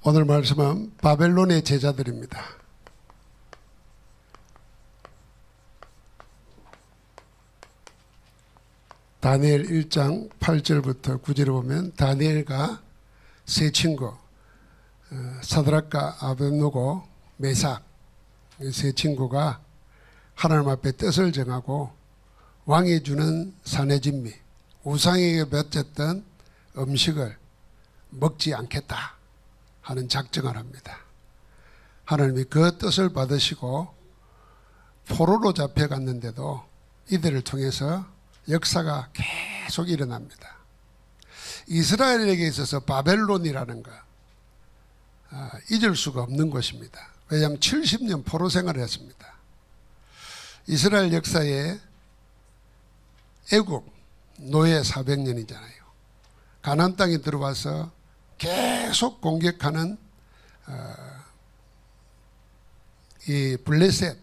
오늘 말씀은 바벨론의 제자들입니다. 다니엘 1장 8절부터 9절을 보면 다니엘과 세 친구 사드락과 아벳노고 메삭 이 세 친구가 하나님 앞에 뜻을 정하고 왕이 주는 사내진미 우상에게 바쳤던 음식을 먹지 않겠다 하는 작정을 합니다. 하나님이 그 뜻을 받으시고 포로로 잡혀갔는데도 이들을 통해서 역사가 계속 일어납니다. 이스라엘에게 있어서 바벨론이라는 거 잊을 수가 없는 곳입니다. 왜냐하면 70년 포로 생활을 했습니다. 이스라엘 역사에 애국 노예 400년이잖아요. 가나안 땅에 들어와서 계속 공격하는 이 블레셋이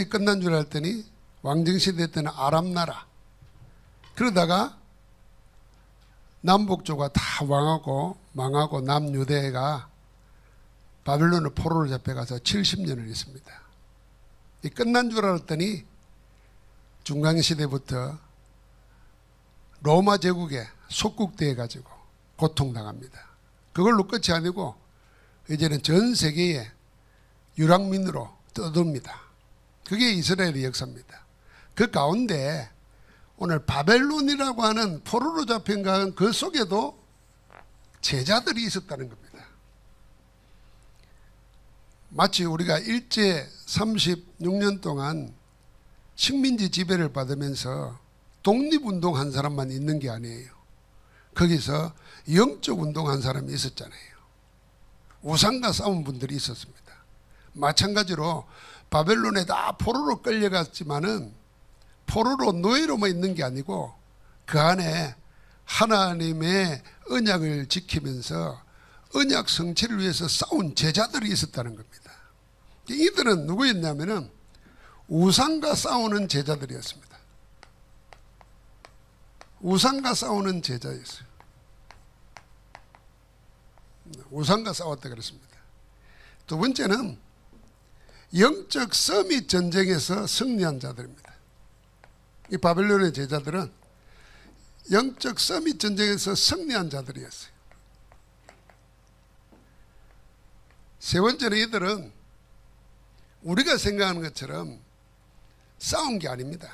끝난 줄 알았더니 왕정시대 때는 아람 나라 그러다가 남북조가 다 망하고 남유대가 바벨론의 포로로 잡혀가서 70년을 있습니다. 이 끝난 줄 알았더니 중강시대부터 로마 제국에 속국되어 가지고 고통당합니다. 그걸로 끝이 아니고 이제는 전 세계에 유랑민으로 떠듭니다. 그게 이스라엘의 역사입니다. 그 가운데 오늘 바벨론이라고 하는 포로로 잡힌 그 속에도 제자들이 있었다는 겁니다. 마치 우리가 일제 36년 동안 식민지 지배를 받으면서 독립운동한 사람만 있는 게 아니에요. 거기서 영적 운동한 사람이 있었잖아요. 우상과 싸운 분들이 있었습니다. 마찬가지로 바벨론에 다 포로로 끌려갔지만은 포로로 노예로만 있는 게 아니고 그 안에 하나님의 언약을 지키면서 언약 성취를 위해서 싸운 제자들이 있었다는 겁니다. 이들은 누구였냐면은 우상과 싸우는 제자들이었습니다. 우상과 싸우는 제자였어요. 우상과 싸웠다 그랬습니다. 두 번째는 영적 서밋 전쟁에서 승리한 자들입니다. 이 바벨론의 제자들은 영적 서밋 전쟁에서 승리한 자들이었어요. 세 번째는 이들은 우리가 생각하는 것처럼 싸운 게 아닙니다.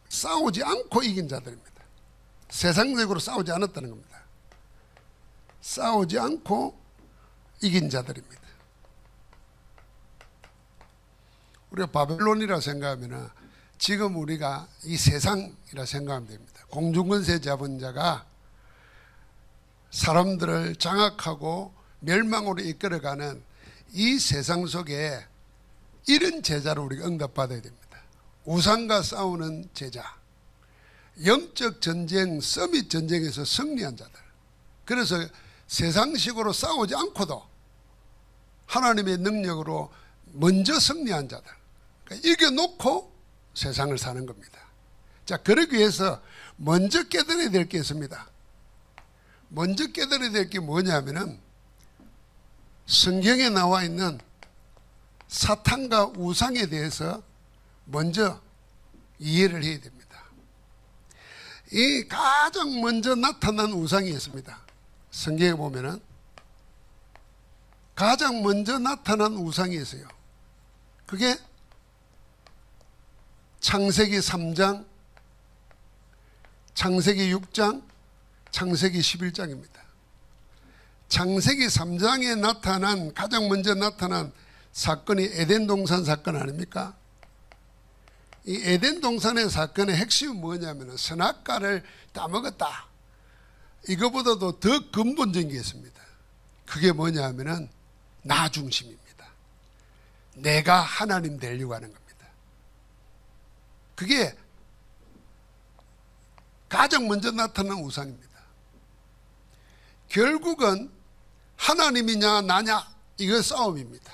싸우지 않고 이긴 자들입니다. 세상적으로 싸우지 않았다는 겁니다. 싸우지 않고 이긴 자들입니다. 우리가 바벨론이라 생각하면 지금 우리가 이 세상이라 생각하면 됩니다. 공중권세 잡은 자가 사람들을 장악하고 멸망으로 이끌어가는 이 세상 속에 이런 제자를 우리가 응답받아야 됩니다. 우상과 싸우는 제자, 영적 전쟁, 서밋 전쟁에서 승리한 자들. 그래서 세상식으로 싸우지 않고도 하나님의 능력으로 먼저 승리한 자들. 그러니까 이겨놓고 세상을 사는 겁니다. 자, 그러기 위해서 먼저 깨달아야 될 게 있습니다. 먼저 깨달아야 될 게 뭐냐면은 성경에 나와 있는 사탄과 우상에 대해서 먼저 이해를 해야 됩니다. 이 가장 먼저 나타난 우상이 있습니다. 성경에 보면은 가장 먼저 나타난 우상이 있어요. 그게 창세기 3장, 창세기 6장, 창세기 11장입니다. 창세기 3장에 가장 먼저 나타난 사건이 에덴 동산 사건 아닙니까? 이 에덴 동산의 사건의 핵심이 뭐냐면 선악과를 따먹었다. 이거보다도 더 근본적인 게 있습니다. 그게 뭐냐면 나 중심입니다. 내가 하나님 되려고 하는 겁니다. 그게 가장 먼저 나타난 우상입니다. 결국은 하나님이냐 나냐 이거 싸움입니다.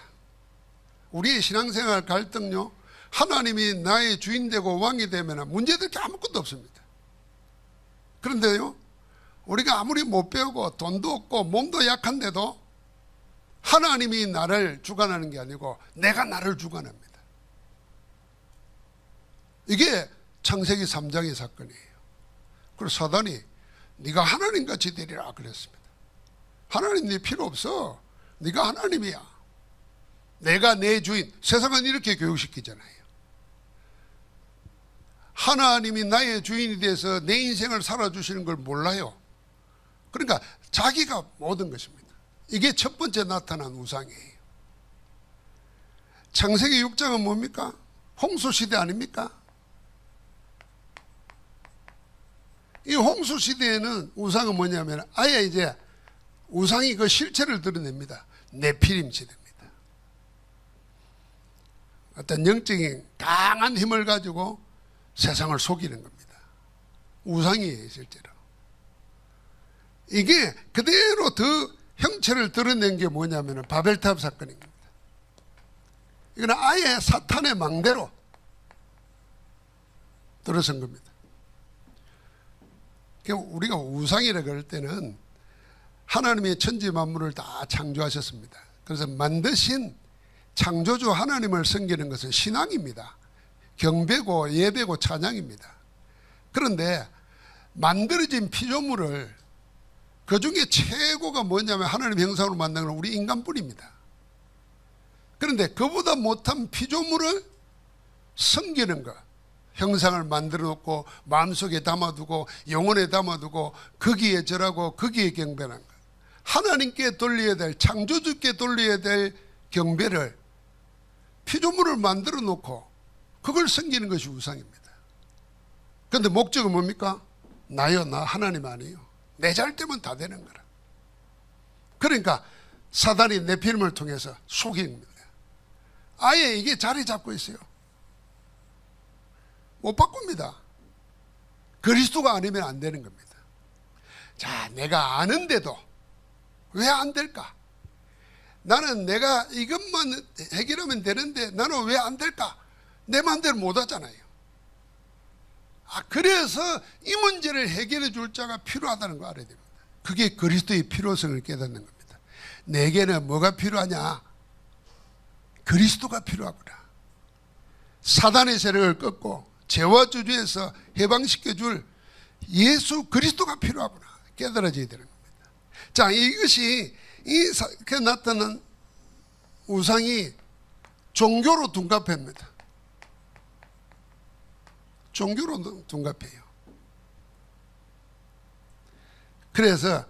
우리의 신앙생활 갈등요, 하나님이 나의 주인 되고 왕이 되면 문제될 게 아무것도 없습니다. 그런데요, 우리가 아무리 못 배우고 돈도 없고 몸도 약한데도 하나님이 나를 주관하는 게 아니고 내가 나를 주관합니다. 이게 창세기 3장의 사건이에요. 그래서 사단이 네가 하나님같이 되리라 그랬습니다. 하나님 네 필요 없어. 네가 하나님이야. 내가 내 주인. 세상은 이렇게 교육시키잖아요. 하나님이 나의 주인이 돼서 내 인생을 살아주시는 걸 몰라요. 그러니까 자기가 모든 것입니다. 이게 첫 번째 나타난 우상이에요. 창세기 6장은 뭡니까? 홍수시대 아닙니까? 이 홍수시대에는 우상은 뭐냐면 아예 이제 우상이 그 실체를 드러냅니다. 네피림 시대입니다. 어떤 영적인 강한 힘을 가지고 세상을 속이는 겁니다. 우상이에요, 실제로. 이게 그대로 더 형체를 드러낸 게 뭐냐면 바벨탑 사건인 겁니다. 이거는 아예 사탄의 망대로 들어선 겁니다. 우리가 우상이라 그럴 때는 하나님이 천지 만물을 다 창조하셨습니다. 그래서 만드신 창조주 하나님을 섬기는 것은 신앙입니다. 경배고 예배고 찬양입니다. 그런데 만들어진 피조물을 그 중에 최고가 뭐냐면 하나님 형상으로 만든 건 우리 인간뿐입니다. 그런데 그보다 못한 피조물을 섬기는 것, 형상을 만들어 놓고 마음속에 담아두고 영혼에 담아두고 거기에 절하고 거기에 경배하는 것, 하나님께 돌려야 될, 창조주께 돌려야 될 경배를 피조물을 만들어 놓고 그걸 섬기는 것이 우상입니다. 그런데 목적은 뭡니까? 나요, 나 하나님 아니에요. 내 잘 되면 다 되는 거라. 그러니까 사단이 네피림을 통해서 속이는 겁니다. 아예 이게 자리 잡고 있어요. 못 바꿉니다. 그리스도가 아니면 안 되는 겁니다. 자, 내가 아는데도 왜 안 될까? 나는 내가 이것만 해결하면 되는데 나는 왜 안 될까? 내 마음대로 못 하잖아요. 그래서 이 문제를 해결해 줄 자가 필요하다는 거 알아야 됩니다. 그게 그리스도의 필요성을 깨닫는 겁니다. 내게는 뭐가 필요하냐? 그리스도가 필요하구나. 사단의 세력을 끊고 죄와 저주에서 해방시켜 줄 예수 그리스도가 필요하구나. 깨달아져야 되는 겁니다. 자, 이것이 그 나타난 우상이 종교로 둔갑합니다. 종교로 둔갑해요. 그래서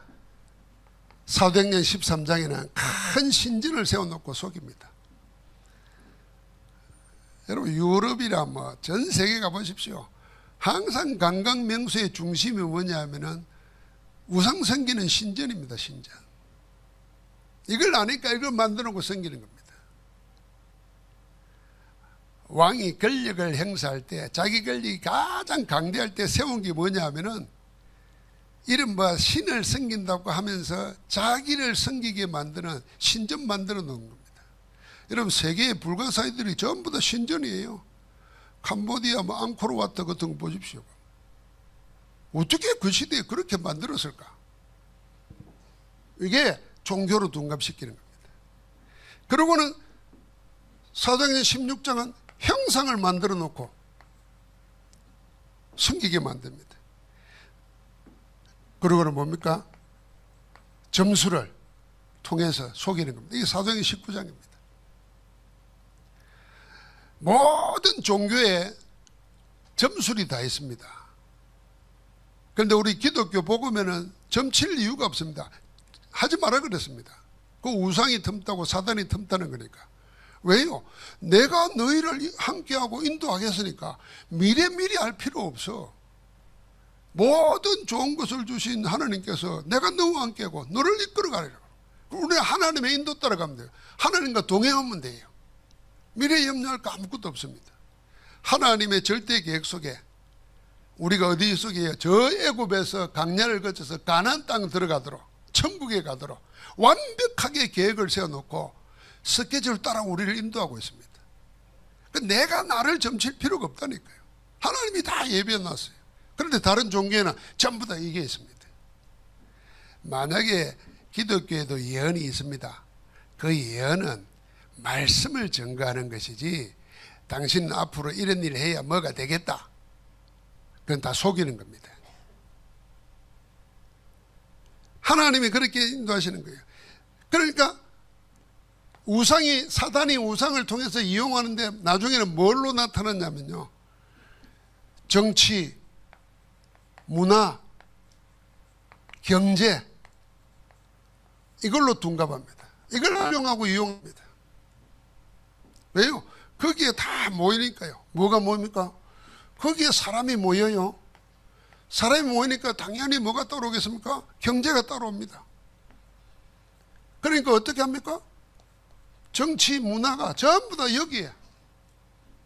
사도행전 13장에는 큰 신전을 세워놓고 속입니다. 여러분 유럽이라 뭐 전 세계 가보십시오. 항상 관광 명소의 중심이 뭐냐 하면은 우상 섬기는 신전입니다. 신전. 이걸 아니까 이걸 만들어 놓고 섬기는 겁니다. 왕이 권력을 행사할 때 자기 권력이 가장 강대할 때 세운 게 뭐냐 하면은 이른바 신을 섬긴다고 하면서 자기를 섬기게 만드는 신전 만들어 놓은 겁니다. 여러분 세계의 불가사의들이 전부 다 신전이에요. 캄보디아, 앙코르와트 같은 거 보십시오. 어떻게 그 시대에 그렇게 만들었을까? 이게 종교로 둔갑시키는 겁니다. 그리고는 사도행전 16장은 형상을 만들어 놓고 숨기게 만듭니다. 그러고는 뭡니까? 점수를 통해서 속이는 겁니다. 이게 사도행전 19장입니다. 모든 종교에 점술이 다 있습니다. 그런데 우리 기독교 복음에는 점칠 이유가 없습니다. 하지 마라 그랬습니다. 그 우상이 틈타고 사단이 틈타는 거니까. 왜요? 내가 너희를 함께하고 인도하겠으니까 미리 알 필요 없어. 모든 좋은 것을 주신 하나님께서 내가 너와 함께하고 너를 이끌어가리라. 우리 하나님의 인도 따라가면 돼요. 하나님과 동행하면 돼요. 미래에 염려할 거 아무것도 없습니다. 하나님의 절대 계획 속에 우리가 어디 속에 저 애굽에서 강야를 거쳐서 가나안 땅 들어가도록 천국에 가도록 완벽하게 계획을 세워놓고 스케줄 따라 우리를 인도하고 있습니다. 내가 나를 점칠 필요가 없다니까요. 하나님이 다 예비해놨어요. 그런데 다른 종교에는 전부 다 이게 있습니다. 만약에 기독교에도 예언이 있습니다. 그 예언은 말씀을 증거하는 것이지 당신은 앞으로 이런 일을 해야 뭐가 되겠다, 그건 다 속이는 겁니다. 하나님이 그렇게 인도하시는 거예요. 그러니까 사단이 우상을 통해서 이용하는데 나중에는 뭘로 나타났냐면요, 정치, 문화, 경제, 이걸로 둔갑합니다. 이걸 활용하고 이용합니다. 왜요? 거기에 다 모이니까요. 뭐가 모입니까? 거기에 사람이 모여요. 사람이 모이니까 당연히 뭐가 따라오겠습니까? 경제가 따라옵니다. 그러니까 어떻게 합니까? 정치, 문화가 전부 다 여기에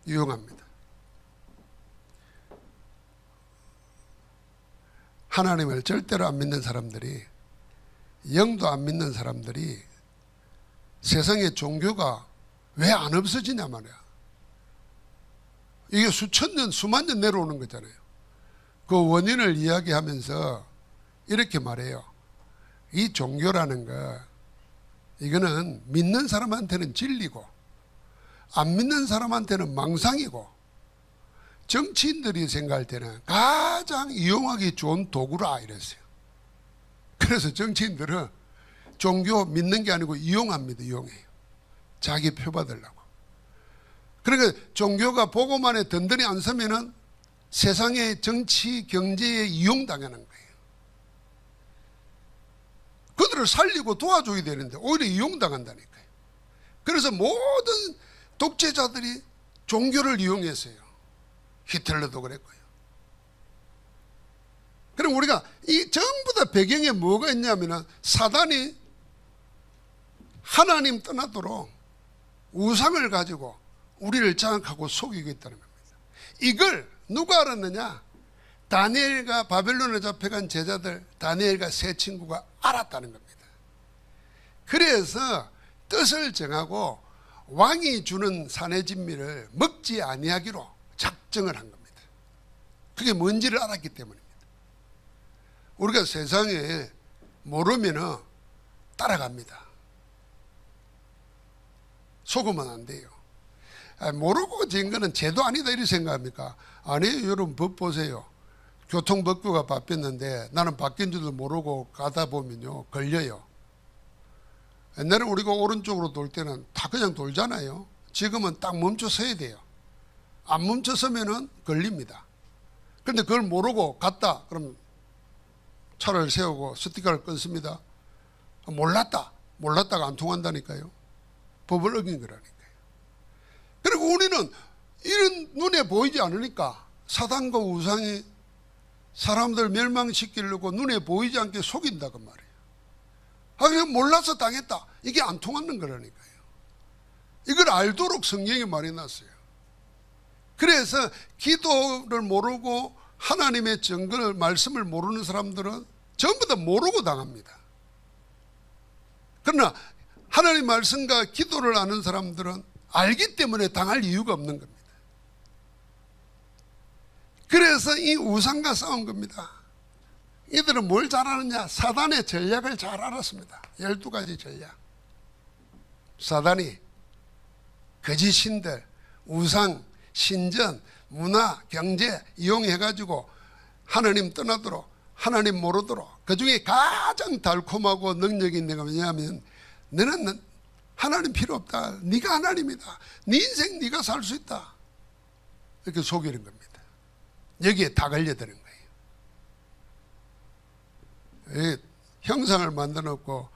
이용합니다. 하나님을 절대로 안 믿는 사람들이, 영도 안 믿는 사람들이 세상의 종교가 왜 안 없어지냐 말이야. 이게 수천 년, 수만 년 내려오는 거잖아요. 그 원인을 이야기하면서 이렇게 말해요. 이 종교라는 거, 이거는 믿는 사람한테는 진리고 안 믿는 사람한테는 망상이고 정치인들이 생각할 때는 가장 이용하기 좋은 도구라 이랬어요. 그래서 정치인들은 종교 믿는 게 아니고 이용합니다. 이용해요. 자기 표 받으려고. 그러니까 종교가 보고만에 든든히 안 서면은 세상의 정치, 경제에 이용당하는 거예요. 그들을 살리고 도와줘야 되는데 오히려 이용당한다니까요. 그래서 모든 독재자들이 종교를 이용했어요. 히틀러도 그랬고요. 그럼 우리가 이 전부 다 배경에 뭐가 있냐면은 사단이 하나님 떠나도록 우상을 가지고 우리를 장악하고 속이겠다는 겁니다. 이걸 누가 알았느냐? 다니엘과 바벨론에 잡혀간 제자들, 다니엘과 세 친구가 알았다는 겁니다. 그래서 뜻을 정하고 왕이 주는 산해진미를 먹지 아니하기로 작정을 한 겁니다. 그게 뭔지를 알았기 때문입니다. 우리가 세상에 모르면 따라갑니다. 속으면 안 돼요. 모르고 진 거는 죄도 아니다 이렇게 생각합니까? 아니에요. 여러분 법 보세요. 교통법규가 바뀌었는데 나는 바뀐 줄도 모르고 가다 보면요 걸려요. 옛날에 우리가 오른쪽으로 돌 때는 다 그냥 돌잖아요. 지금은 딱 멈춰 서야 돼요. 안 멈춰 서면은 걸립니다. 그런데 그걸 모르고 갔다 그럼 차를 세우고 스티커를 끊습니다. 몰랐다가 안 통한다니까요. 법을 어긴 거라니까요. 그리고 우리는 이런 눈에 보이지 않으니까 사단과 우상이 사람들 멸망시키려고 눈에 보이지 않게 속인다 그 말이에요. 그냥 몰라서 당했다. 이게 안 통하는 거라니까요. 이걸 알도록 성경이 말해놨어요. 그래서 기도를 모르고 하나님의 증거를 말씀을 모르는 사람들은 전부 다 모르고 당합니다. 그러나 하나님 말씀과 기도를 아는 사람들은 알기 때문에 당할 이유가 없는 겁니다. 그래서 이 우상과 싸운 겁니다. 이들은 뭘 잘하느냐? 사단의 전략을 잘 알았습니다. 12가지 전략. 사단이 거짓 신들, 우상, 신전, 문화, 경제 이용해가지고 하나님 떠나도록, 하나님 모르도록, 그 중에 가장 달콤하고 능력이 있는 건 뭐냐면 너는 하나님 필요 없다. 네가 하나님이다. 네 인생 네가 살 수 있다. 이렇게 속이는 겁니다. 여기에 다 걸려드는 거예요. 형상을 만들어 놓고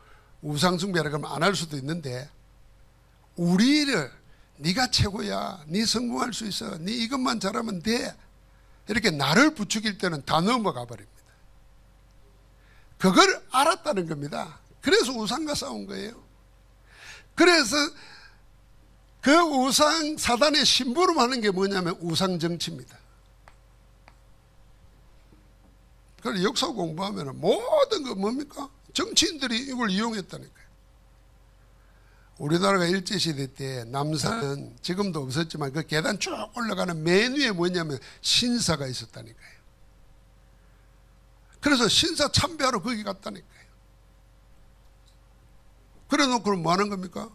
우상숭배를 그러면 안 할 수도 있는데 우리를 네가 최고야. 네 성공할 수 있어. 네 이것만 잘하면 돼. 이렇게 나를 부추길 때는 다 넘어가 버립니다. 그걸 알았다는 겁니다. 그래서 우상과 싸운 거예요. 그래서 그 우상 사단의 심부름하는 게 뭐냐면 우상정치입니다. 그래서 역사 공부하면 모든 거 뭡니까? 정치인들이 이걸 이용했다니까요. 우리나라가 일제시대 때 남산은 지금도 없었지만 그 계단 쭉 올라가는 맨 위에 뭐냐면 신사가 있었다니까요. 그래서 신사 참배하러 거기 갔다니까요. 그래 놓고 뭐 하는 겁니까?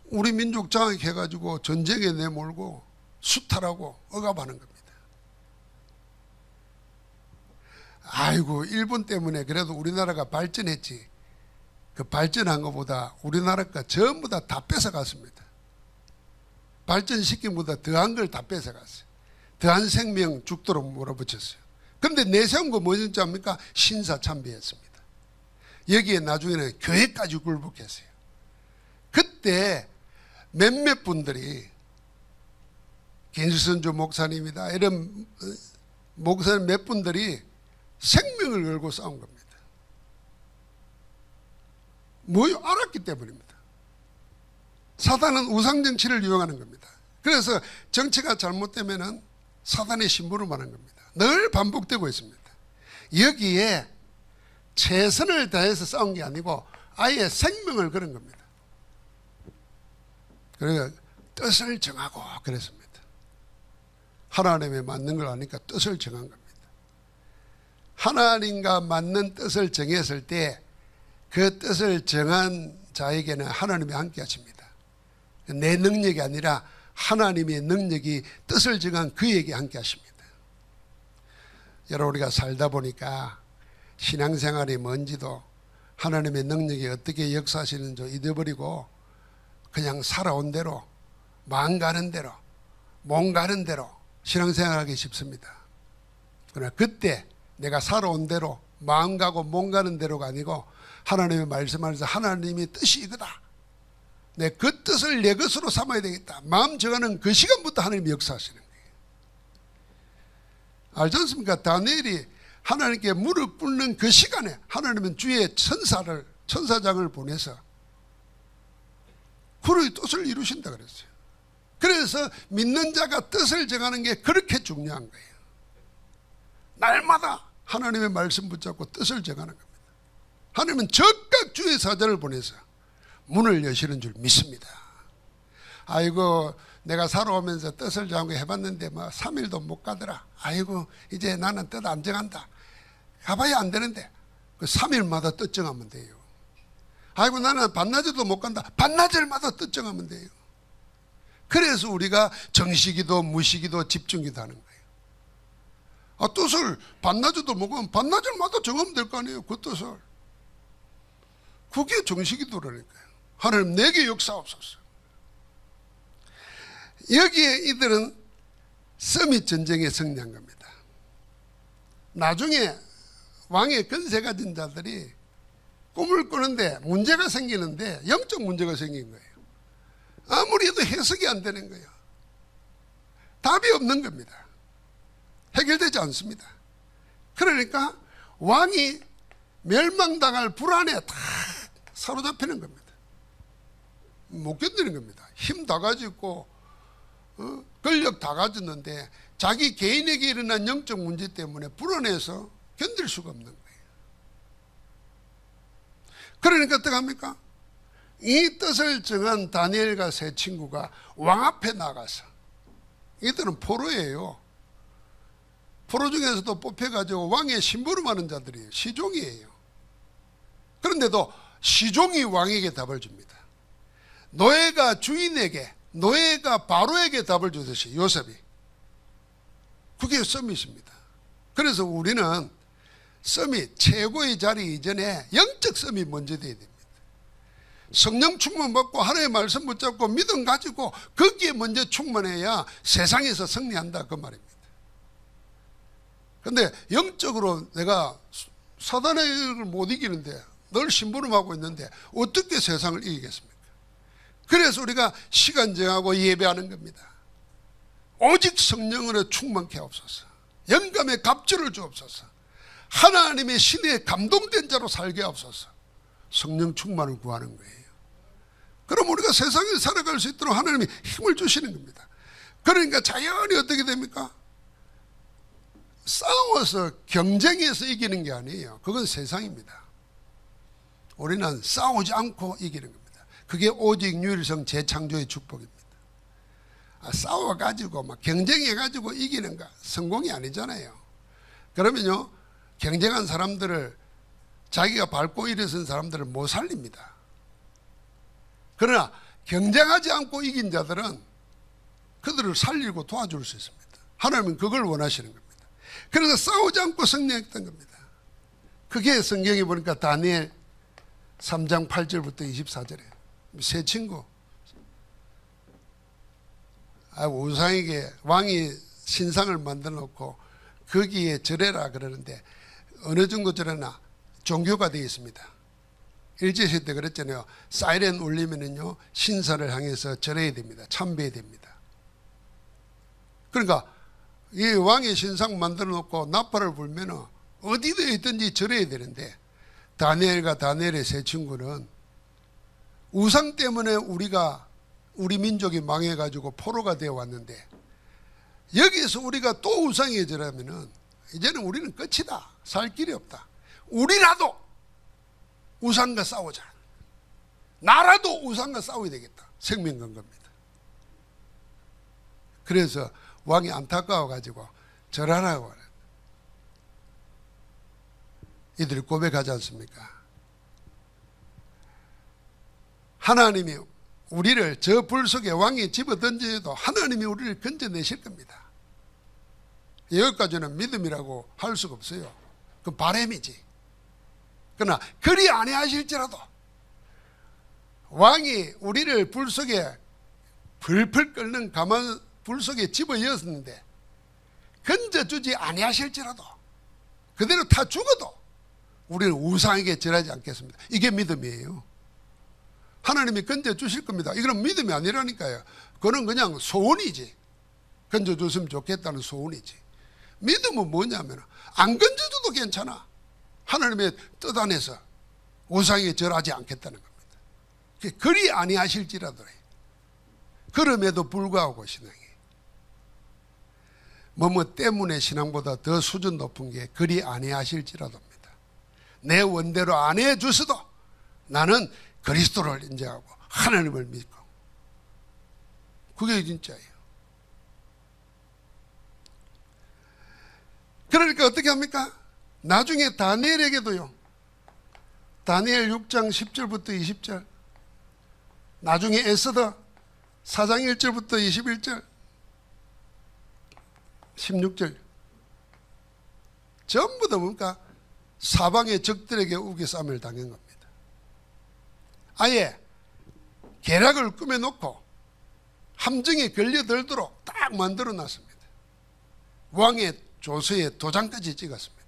우리 민족 장악해가지고 전쟁에 내몰고 수탈하고 억압하는 겁니다. 아이고, 일본 때문에 그래도 우리나라가 발전했지. 그 발전한 것보다 우리나라가 전부 다 뺏어갔습니다. 발전시킨 것보다 더한 걸 다 뺏어갔어요. 더한 생명 죽도록 몰아붙였어요. 그런데 내세운 거 뭐였는지 압니까? 신사참배였습니다. 여기에 나중에는 교회까지 굴복했어요. 그때 몇몇 분들이 김수선주 목사님이다 이런 목사님 몇 분들이 생명을 걸고 싸운 겁니다. 뭐요? 알았기 때문입니다. 사단은 우상정치를 이용하는 겁니다. 그래서 정치가 잘못되면은 사단의 심부름을 하는 겁니다. 늘 반복되고 있습니다. 여기에 최선을 다해서 싸운 게 아니고 아예 생명을 걸은 겁니다. 그래서 뜻을 정하고 그랬습니다. 하나님에 맞는 걸 아니까 뜻을 정한 겁니다. 하나님과 맞는 뜻을 정했을 때 그 뜻을 정한 자에게는 하나님이 함께 하십니다. 내 능력이 아니라 하나님의 능력이 뜻을 정한 그에게 함께 하십니다. 여러분, 우리가 살다 보니까 신앙생활이 뭔지도 하나님의 능력이 어떻게 역사하시는지 잊어버리고 그냥 살아온 대로 마음 가는 대로 몸 가는 대로 신앙생활하기 쉽습니다. 그러나 그때 내가 살아온 대로 마음 가고 몸 가는 대로가 아니고 하나님의 말씀 안에서 하나님의 뜻이 이거다. 내 그 뜻을 내 것으로 삼아야 되겠다. 마음 정하는 그 시간부터 하나님이 역사하시는 거예요. 알지 않습니까? 다니엘이 하나님께 무릎 꿇는 그 시간에 하나님은 주의 천사장을 보내서 그의 뜻을 이루신다 그랬어요. 그래서 믿는 자가 뜻을 정하는 게 그렇게 중요한 거예요. 날마다 하나님의 말씀 붙잡고 뜻을 정하는 겁니다. 하나님은 즉각 주의 사자를 보내서 문을 여시는 줄 믿습니다. 아이고, 내가 살아오면서 뜻을 정하고 해봤는데 뭐 3일도 못 가더라. 아이고, 이제 나는 뜻 안 정한다. 가봐야 안 되는데 그 3일마다 뜻 정하면 돼요. 아이고, 나는 반나절도 못 간다. 반나절마다 뜻 정하면 돼요. 그래서 우리가 정시기도 무시기도 집중기도 하는 거예요. 뜻을 반나절도 못 가면 반나절마다 정하면 될 거 아니에요. 그 뜻을. 그게 정시기도라니까요. 하나님 내게 역사하옵소서. 여기에 이들은 서밋 전쟁에 승리한 겁니다. 나중에 왕의 권세 가진 자들이 꿈을 꾸는데 문제가 생기는데 영적 문제가 생긴 거예요. 아무리 해도 해석이 안 되는 거예요. 답이 없는 겁니다. 해결되지 않습니다. 그러니까 왕이 멸망당할 불안에 다 사로잡히는 겁니다. 못 견디는 겁니다. 힘 다 가지고 권력 다 가졌는데 자기 개인에게 일어난 영적 문제 때문에 불안해서 견딜 수가 없는 거예요. 그러니까 어떻게 합니까? 이 뜻을 정한 다니엘과 세 친구가 왕 앞에 나가서, 이들은 포로예요. 포로 중에서도 뽑혀가지고 왕의 심부름하는 자들이에요. 시종이에요. 그런데도 시종이 왕에게 답을 줍니다. 노예가 주인에게, 노예가 바로에게 답을 주듯이 요셉이. 그게 서밋입니다. 그래서 우리는 서밋, 최고의 자리 이전에 영적 서밋 먼저 돼야 됩니다. 성령 충만 받고 하나님의 말씀 붙잡고 믿음 가지고 거기에 먼저 충만해야 세상에서 승리한다, 그 말입니다. 근데 영적으로 내가 사단의 일을 못 이기는데 늘 심부름하고 있는데 어떻게 세상을 이기겠습니까? 그래서 우리가 시간 정하고 예배하는 겁니다. 오직 성령으로 충만케 하옵소서. 영감의 갑주를 주옵소서. 하나님의 신에 감동된 자로 살게 하옵소서. 성령 충만을 구하는 거예요. 그럼 우리가 세상에 살아갈 수 있도록 하나님이 힘을 주시는 겁니다. 그러니까 자연히 어떻게 됩니까? 싸워서 경쟁해서 이기는 게 아니에요. 그건 세상입니다. 우리는 싸우지 않고 이기는 겁니다. 그게 오직 유일성 재창조의 축복입니다. 싸워가지고 막 경쟁해가지고 이기는 거 성공이 아니잖아요. 그러면요, 경쟁한 사람들을 자기가 밟고 일어선 사람들을 못 살립니다. 그러나 경쟁하지 않고 이긴 자들은 그들을 살리고 도와줄 수 있습니다. 하나님은 그걸 원하시는 겁니다. 그래서 싸우지 않고 승리했던 겁니다. 그게 성경에 보니까 다니엘 3장 8절부터 24절에 세 친구, 우상에게 왕이 신상을 만들어 놓고 거기에 절해라 그러는데 어느 정도 절해나 종교가 되어 있습니다. 일제시대 때 그랬잖아요. 사이렌 울리면은요 신사를 향해서 절해야 됩니다. 참배해야 됩니다. 그러니까 이 왕의 신상 만들어 놓고 나팔을 불면은 어디에 있든지 절해야 되는데 다니엘과 다니엘의 세 친구는 우상 때문에 우리 민족이 망해가지고 포로가 되어 왔는데 여기서 우리가 또 우상에 절하면은 이제는 우리는 끝이다. 살 길이 없다. 우리라도 우상과 싸우자. 나라도 우상과 싸워야 되겠다. 생명 건 겁니다. 그래서 왕이 안타까워가지고 절하라고 하는 이들이 고백하지 않습니까? 하나님이 우리를 저 불 속에 왕이 집어던져도 하나님이 우리를 건져내실 겁니다. 여기까지는 믿음이라고 할 수가 없어요. 그 바람이지. 그러나 그리 아니하실지라도 왕이 우리를 불 속에 풀풀 끓는 가만 불 속에 집어넣었는데 건져주지 아니하실지라도 그대로 타 죽어도 우리는 우상에게 절하지 않겠습니다. 이게 믿음이에요. 하나님이 건져주실 겁니다. 이건 믿음이 아니라니까요. 그건 그냥 소원이지. 건져줬으면 좋겠다는 소원이지. 믿음은 뭐냐면 안 건져줘도 괜찮아. 하나님의 뜻 안에서 우상에 절하지 않겠다는 겁니다. 그리 아니하실지라도 그럼에도 불구하고 신앙이 뭐뭐 때문에 신앙보다 더 수준 높은 게 그리 아니하실지라도입니다. 내 원대로 안 해주셔도 나는 그리스도를 인정하고 하나님을 믿고 그게 진짜예요. 그러니까 어떻게 합니까? 나중에 다니엘에게도요. 다니엘 6장 10절부터 20절 나중에 에스더 4장 1절부터 21절 16절 전부 다 뭡니까? 사방의 적들에게 우겨쌈을 당한 겁니다. 아예 계략을 꾸며놓고 함정에 걸려들도록 딱 만들어 놨습니다. 왕의 조서에 도장까지 찍었습니다.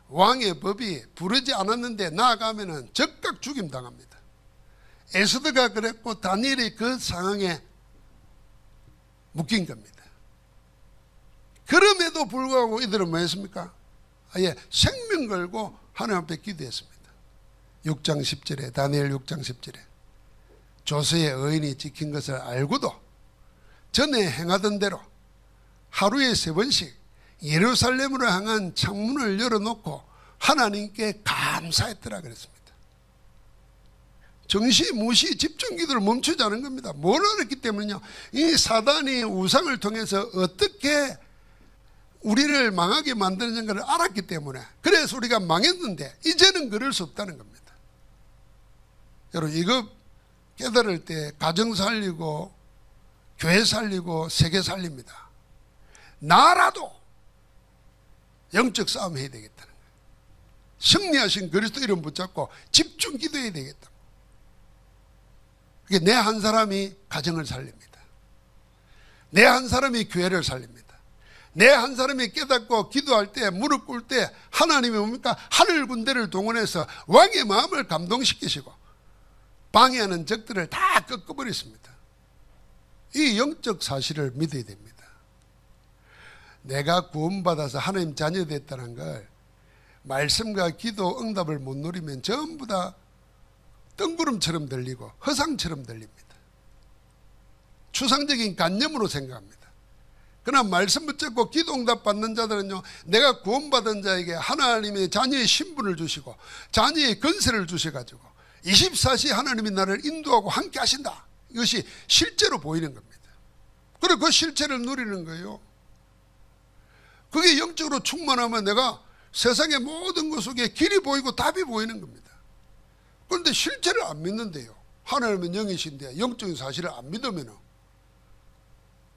왕의 법이 부르지 않았는데 나아가면은 즉각 죽임 당합니다. 에스더가 그랬고 다니엘이 그 상황에 묶인 겁니다. 그럼에도 불구하고 이들은 뭐 했습니까? 아예 생명 걸고 하나님 앞에 기도했습니다. 6장 10절에 다니엘 6장 10절에 조서의 의인이 지킨 것을 알고도 전에 행하던 대로 하루에 3번씩 예루살렘으로 향한 창문을 열어놓고 하나님께 감사했더라 그랬습니다. 정시, 무시, 집중 기도를 멈추지 않은 겁니다. 뭘 알았기 때문에요. 이 사단이 우상을 통해서 어떻게 우리를 망하게 만드는 것을 알았기 때문에 그래서 우리가 망했는데 이제는 그럴 수 없다는 겁니다. 여러분 이거 깨달을 때 가정 살리고 교회 살리고 세계 살립니다. 나라도 영적 싸움 해야 되겠다는 거예요. 승리하신 그리스도 이름 붙잡고 집중 기도해야 되겠다. 그게 내 한 사람이 가정을 살립니다. 내 한 사람이 교회를 살립니다. 내 한 사람이 깨닫고 기도할 때 무릎 꿇을 때 하나님이 뭡니까? 하늘 군대를 동원해서 왕의 마음을 감동시키시고 방해하는 적들을 다 꺾어버렸습니다. 이 영적 사실을 믿어야 됩니다. 내가 구원받아서 하나님 자녀 됐다는 걸 말씀과 기도 응답을 못 누리면 전부 다 뜬구름처럼 들리고 허상처럼 들립니다. 추상적인 관념으로 생각합니다. 그러나 말씀 붙잡고 기도 응답 받는 자들은요, 내가 구원받은 자에게 하나님의 자녀의 신분을 주시고 자녀의 건세를 주셔가지고 24시 하나님이 나를 인도하고 함께 하신다. 이것이 실제로 보이는 겁니다. 그리고 그 실체를 누리는 거예요. 그게 영적으로 충만하면 내가 세상의 모든 것 속에 길이 보이고 답이 보이는 겁니다. 그런데 실제를 안 믿는데요. 하나님은 영이신데 영적인 사실을 안 믿으면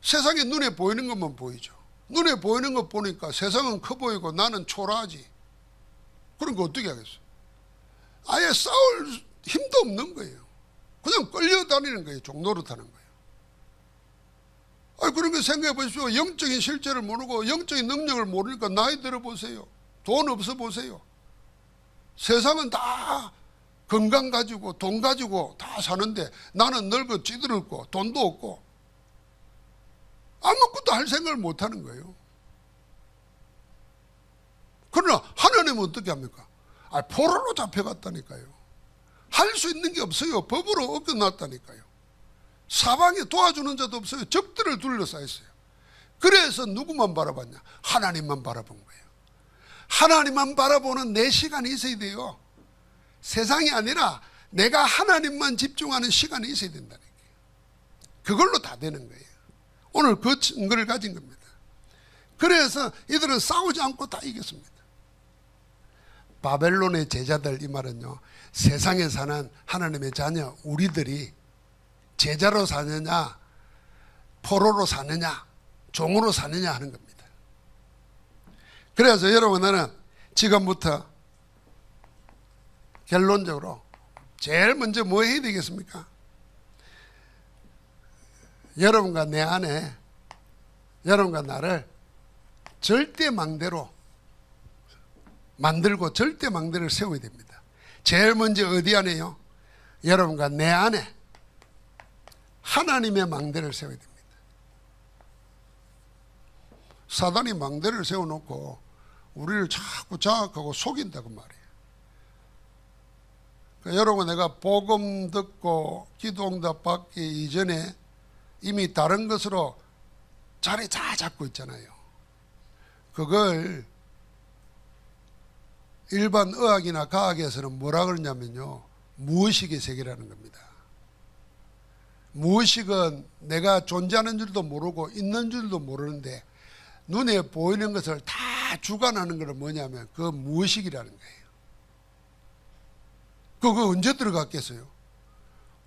세상에 눈에 보이는 것만 보이죠. 눈에 보이는 것 보니까 세상은 커 보이고 나는 초라하지. 그런 거 어떻게 하겠어요? 아예 싸울 힘도 없는 거예요. 그냥 끌려다니는 거예요. 종노릇하는 거예요. 그런 거 생각해 보십시오. 영적인 실제를 모르고 영적인 능력을 모르니까 나이 들어 보세요. 돈 없어 보세요. 세상은 다 건강 가지고 돈 가지고 다 사는데 나는 늙어 찌들었고 돈도 없고 아무것도 할 생각을 못 하는 거예요. 그러나 하나님은 어떻게 합니까? 포로로 잡혀갔다니까요. 할 수 있는 게 없어요. 법으로 엎겨놨다니까요. 사방에 도와주는 자도 없어요. 적들을 둘러싸여 있어요. 그래서 누구만 바라봤냐? 하나님만 바라본 거예요. 하나님만 바라보는 내 시간이 있어야 돼요. 세상이 아니라 내가 하나님만 집중하는 시간이 있어야 된다는 거예요. 그걸로 다 되는 거예요. 오늘 그 증거를 가진 겁니다. 그래서 이들은 싸우지 않고 다 이겼습니다. 바벨론의 제자들, 이 말은요, 세상에 사는 하나님의 자녀 우리들이 제자로 사느냐 포로로 사느냐 종으로 사느냐 하는 겁니다. 그래서 여러분, 나는 지금부터 결론적으로 제일 먼저 뭐 해야 되겠습니까? 여러분과 내 안에, 여러분과 나를 절대망대로 만들고 절대망대를 세워야 됩니다. 제일 먼저 어디 안에요? 여러분과 내 안에 하나님의 망대를 세워야 됩니다. 사단이 망대를 세워놓고 우리를 자꾸 장악하고 속인다고 말이에요. 그러니까 여러분, 내가 복음 듣고 기도응답 받기 이전에 이미 다른 것으로 자리 다 잡고 있잖아요. 그걸 일반 의학이나 과학에서는 뭐라 그러냐면요, 무의식의 세계라는 겁니다. 무의식은 내가 존재하는 줄도 모르고 있는 줄도 모르는데 눈에 보이는 것을 다 주관하는 것은 뭐냐면 그 무의식이라는 거예요. 그거 언제 들어갔겠어요?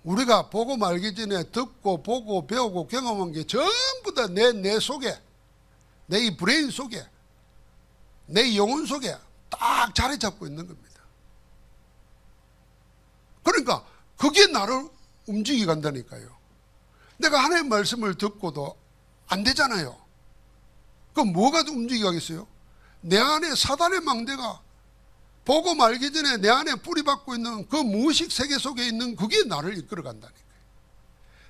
우리가 보고 말기 전에 듣고 보고 배우고 경험한 게 전부 다 내 속에, 내 이 브레인 속에, 내 영혼 속에 딱 자리 잡고 있는 겁니다. 그러니까 그게 나를 움직이 간다니까요. 내가 하나님의 말씀을 듣고도 안 되잖아요. 그럼 뭐가 움직이 가겠어요? 내 안에 사단의 망대가 보고 말기 전에 내 안에 뿌리박고 있는 그 무의식 세계 속에 있는 그게 나를 이끌어 간다니까요.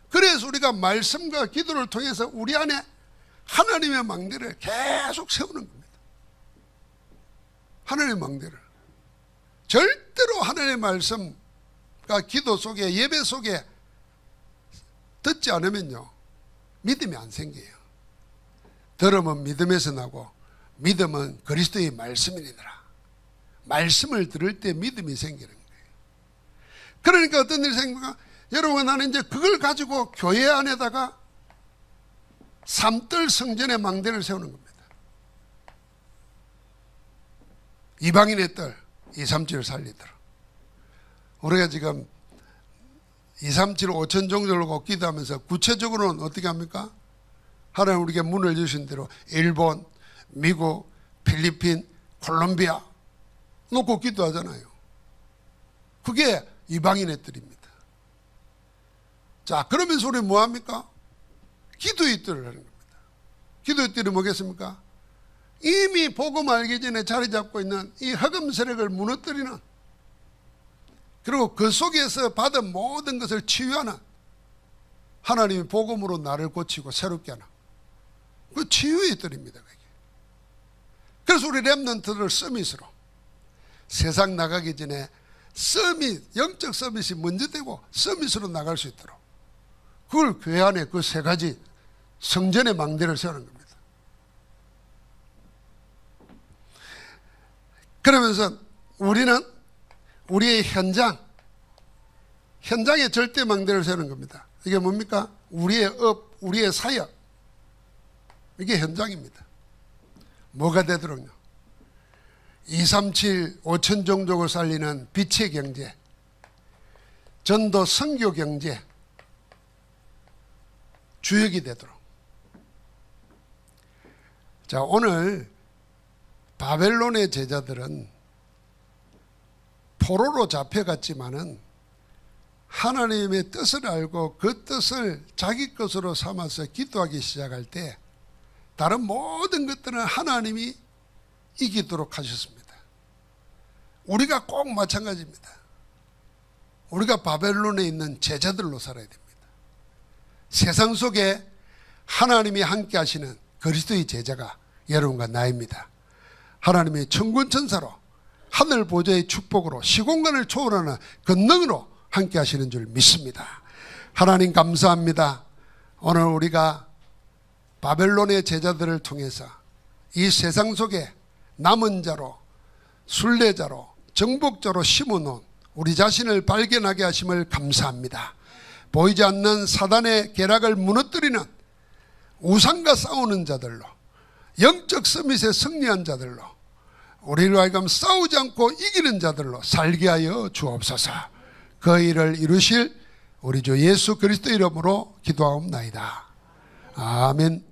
그래서 우리가 말씀과 기도를 통해서 우리 안에 하나님의 망대를 계속 세우는 겁니다. 하나님의 망대를. 절대로 하나님의 말씀과 기도 속에, 예배 속에 듣지 않으면요, 믿음이 안 생겨요. 들으면 믿음에서 나고 믿음은 그리스도의 말씀이니라. 말씀을 들을 때 믿음이 생기는 거예요. 그러니까 어떤 일이 생깁니까? 여러분, 나는 이제 그걸 가지고 교회 안에다가 삼뜰 성전의 망대를 세우는 겁니다. 이방인의 뜰, 237을 살리더라. 우리가 지금 237, 5천 종족을 기도하면서 구체적으로는 어떻게 합니까? 하나님 우리에게 문을 주신 대로 일본, 미국, 필리핀, 콜롬비아 놓고 기도하잖아요. 그게 이방인의 뜰입니다. 자, 그러면서 우리 뭐합니까? 기도의 뜰을 하는 겁니다. 기도의 뜰이 뭐겠습니까? 이미 복음 알기 전에 자리 잡고 있는 이 흑암 세력을 무너뜨리는, 그리고 그 속에서 받은 모든 것을 치유하는, 하나님이 복음으로 나를 고치고 새롭게 하는 그 치유의 뜰입니다. 그래서 우리 렘넌트들 서밋으로 세상 나가기 전에 서밋, 영적 서밋이 먼저 되고 서밋으로 나갈 수 있도록 그걸 교회 안에 그 세 가지 성전의 망대를 세우는 겁니다. 그러면서 우리는 우리의 현장에 절대 망대를 세우는 겁니다. 이게 뭡니까? 우리의 업, 우리의 사역, 이게 현장입니다. 뭐가 되도록요? 237 5천 종족을 살리는 빛의 경제, 전도 선교 경제 주역이 되도록. 자, 오늘 바벨론의 제자들은 포로로 잡혀갔지만은 하나님의 뜻을 알고 그 뜻을 자기 것으로 삼아서 기도하기 시작할 때 다른 모든 것들은 하나님이 이기도록 하셨습니다. 우리가 꼭 마찬가지입니다. 우리가 바벨론에 있는 제자들로 살아야 됩니다. 세상 속에 하나님이 함께 하시는 그리스도의 제자가 여러분과 나입니다. 하나님의 천군천사로 하늘 보좌의 축복으로 시공간을 초월하는 권능으로 함께 하시는 줄 믿습니다. 하나님 감사합니다. 오늘 우리가 바벨론의 제자들을 통해서 이 세상 속에 남은 자로, 순례자로, 정복자로 심어놓은 우리 자신을 발견하게 하심을 감사합니다. 보이지 않는 사단의 계략을 무너뜨리는 우상과 싸우는 자들로, 영적 서밋에 승리한 자들로, 우리로 하여금 싸우지 않고 이기는 자들로 살게 하여 주옵소서. 그 일을 이루실 우리 주 예수 그리스도 이름으로 기도하옵나이다. 아멘.